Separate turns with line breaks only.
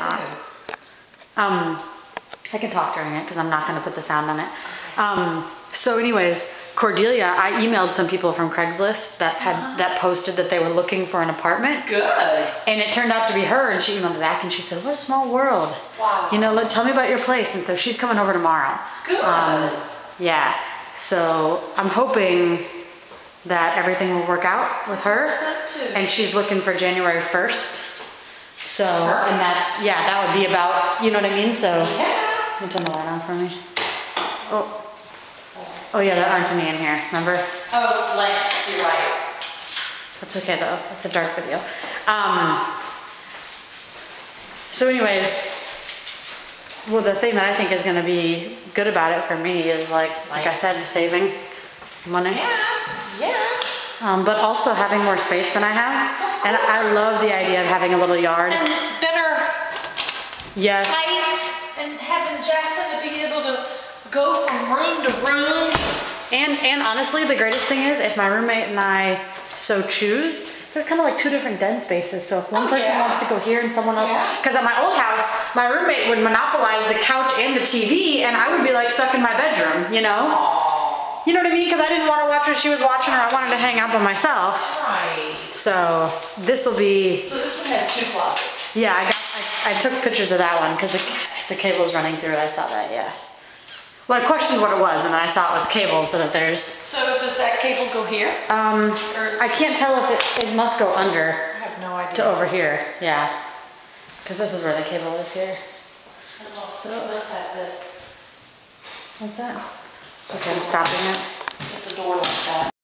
not. I can talk during it because I'm not going to put the sound on it. So anyways, Cordelia, I emailed some people from Craigslist that had that posted that they were looking for an apartment.
Good.
And it turned out to be her, and she emailed back and she said, what a small world.
Wow.
You know, tell me about your place. And so she's coming over tomorrow.
Good.
Yeah. So I'm hoping that everything will work out with her. And she's looking for January 1st. So, and that's, yeah, that would be about, you know what I mean? So,
Yeah.
can you turn the light on for me? Oh yeah, there aren't any in here, remember?
Oh, lamps, you're right.
That's okay though, it's a dark video. So anyways, well, the thing that I think is gonna be good about it for me is like I said, saving money.
Yeah.
But also having more space than I have. And I love the idea of having a little yard.
And better
Yes.
height, and having Jackson to be able to go from room to room.
And honestly, the greatest thing is if my roommate and I so choose, there's kind of like two different den spaces. So if one person wants to go here and someone else, because at my old house, my roommate would monopolize the couch and the TV, and I would be like stuck in my bedroom, you know?
Aww.
You know what I mean? Because I didn't want to watch what she was watching, or I wanted to hang out by myself.
Right.
So this will be.
So this one has 2 closets.
Yeah, I took pictures of that one because the cable's running through it. I saw that. Yeah. Well, I questioned what it was, and then I saw it was cable, so that there's.
So does that cable go here?
I can't tell if it must go under.
I have no idea.
To over here, yeah. Because this is where the cable is here.
So let's have this.
What's that? Okay, I'm stopping it.
It's a door like that.